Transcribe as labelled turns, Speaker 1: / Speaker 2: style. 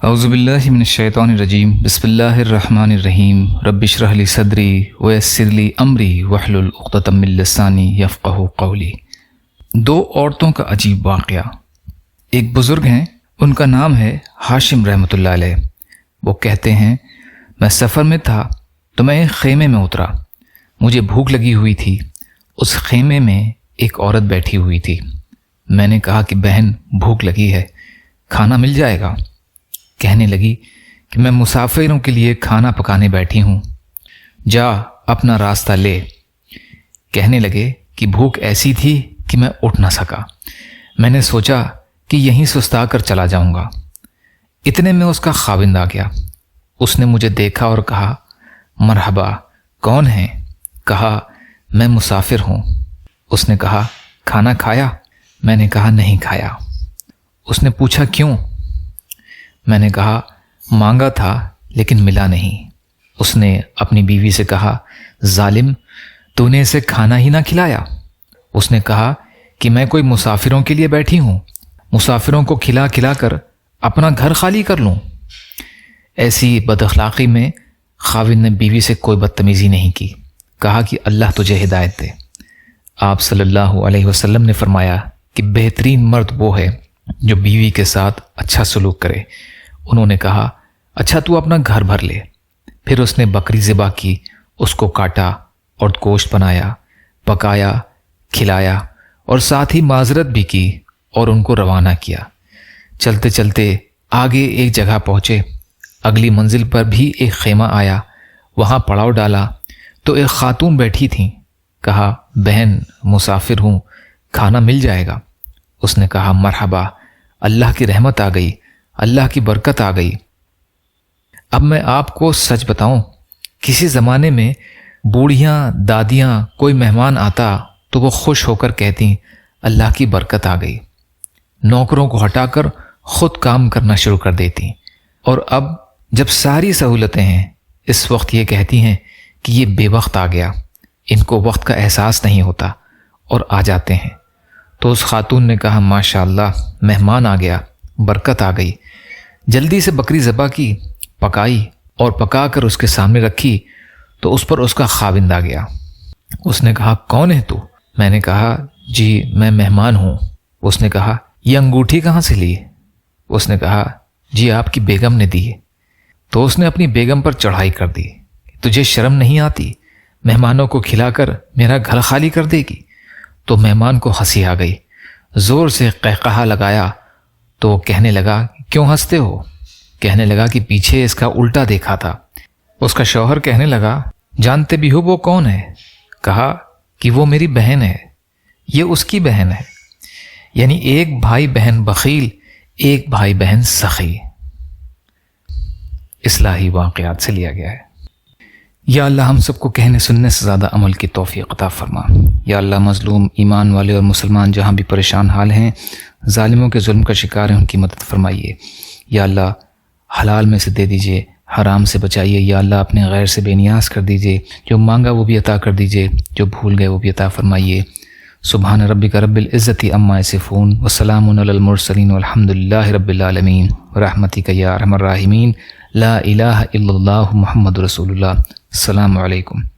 Speaker 1: اعوذ باللہ من الشیطان الرجیم بسم اللہ الرحمن الرحیم رب اشرح لی صدری ویسر لی امری واحلل عقدۃ من لسانی یفقہوا قولی۔ دو عورتوں کا عجیب واقعہ۔ ایک بزرگ ہیں، ان کا نام ہے ہاشم رحمۃ اللہ علیہ۔ وہ کہتے ہیں میں سفر میں تھا تو میں ایک خیمے میں اترا، مجھے بھوک لگی ہوئی تھی۔ اس خیمے میں ایک عورت بیٹھی ہوئی تھی۔ میں نے کہا کہ بہن بھوک لگی ہے، کھانا مل جائے گا؟ کہنے لگی کہ میں مسافروں کے لیے کھانا پکانے بیٹھی ہوں، جا اپنا راستہ لے۔ کہنے لگے کہ بھوک ایسی تھی کہ میں اٹھ نہ سکا، میں نے سوچا کہ یہیں سستا کر چلا جاؤں گا۔ اتنے میں اس کا خاوند آ گیا۔ اس نے مجھے دیکھا اور کہا مرحبا، کون ہیں؟ کہا میں مسافر ہوں۔ اس نے کہا کھانا کھایا؟ میں نے کہا نہیں کھایا۔ اس نے پوچھا کیوں؟ میں نے کہا مانگا تھا لیکن ملا نہیں۔ اس نے اپنی بیوی سے کہا ظالم، تو نے اسے کھانا ہی نہ کھلایا۔ اس نے کہا کہ میں کوئی مسافروں کے لیے بیٹھی ہوں، مسافروں کو کھلا کھلا کر اپنا گھر خالی کر لوں؟ ایسی بد اخلاقی میں خاوند نے بیوی سے کوئی بدتمیزی نہیں کی، کہا کہ اللہ تجھے ہدایت دے۔ آپ صلی اللہ علیہ وسلم نے فرمایا کہ بہترین مرد وہ ہے جو بیوی کے ساتھ اچھا سلوک کرے۔ انہوں نے کہا اچھا تو اپنا گھر بھر لے۔ پھر اس نے بکری ذبح کی، اس کو کاٹا اور گوشت بنایا، پکایا، کھلایا اور ساتھ ہی معذرت بھی کی اور ان کو روانہ کیا۔ چلتے چلتے آگے ایک جگہ پہنچے، اگلی منزل پر بھی ایک خیمہ آیا، وہاں پڑاؤ ڈالا تو ایک خاتون بیٹھی تھیں۔ کہا بہن مسافر ہوں، کھانا مل جائے گا؟ اس نے کہا مرحبا، اللہ کی رحمت آ گئی، اللہ کی برکت آ گئی۔ اب میں آپ کو سچ بتاؤں، کسی زمانے میں بوڑھیاں دادیاں کوئی مہمان آتا تو وہ خوش ہو کر کہتی اللہ کی برکت آ گئی، نوکروں کو ہٹا کر خود کام کرنا شروع کر دیتی، اور اب جب ساری سہولتیں ہیں اس وقت یہ کہتی ہیں کہ یہ بے وقت آ گیا، ان کو وقت کا احساس نہیں ہوتا اور آ جاتے ہیں۔ تو اس خاتون نے کہا ماشاءاللہ، مہمان آ گیا، برکت آ گئی۔ جلدی سے بکری ذبح کی، پکائی اور پکا کر اس کے سامنے رکھی تو اس پر اس کا خاوند آ گیا۔ اس نے کہا کون ہے تو؟ میں نے کہا جی میں مہمان ہوں۔ اس نے کہا یہ انگوٹھی کہاں سے لی؟ اس نے کہا جی آپ کی بیگم نے دی۔ تو اس نے اپنی بیگم پر چڑھائی کر دی، تجھے شرم نہیں آتی؟ مہمانوں کو کھلا کر میرا گھر خالی کر دے گی؟ تو مہمان کو ہنسی آ گئی، زور سے قہقہا لگایا تو وہ کہنے لگا کیوں ہنستے ہو؟ کہنے لگا کہ پیچھے اس کا الٹا دیکھا تھا۔ اس کا شوہر کہنے لگا جانتے بھی ہو وہ کون ہے؟ کہا کہ وہ میری بہن ہے، یہ اس کی بہن ہے، یعنی ایک بھائی بہن بخیل، ایک بھائی بہن سخی۔ اصلاحی واقعات سے لیا گیا ہے۔ یا اللہ ہم سب کو کہنے سننے سے زیادہ عمل کی توفیق عطا فرما۔ یا اللہ مظلوم ایمان والے اور مسلمان جہاں بھی پریشان حال ہیں، ظالموں کے ظلم کا شکار ہیں، ان کی مدد فرمائیے۔ یا اللہ حلال میں سے دے دیجئے، حرام سے بچائیے۔ یا اللہ اپنے غیر سے بے نیاز کر دیجئے، جو مانگا وہ بھی عطا کر دیجئے، جو بھول گئے وہ بھی عطا فرمائیے۔ سبحان ربک رب العزت عما یصفون وسلام علی المرسلین والحمد للہ رب العالمین برحمتک یا ارحم الراحمین۔ لا الہ الا اللہ محمد رسول اللہ۔ السلام علیکم۔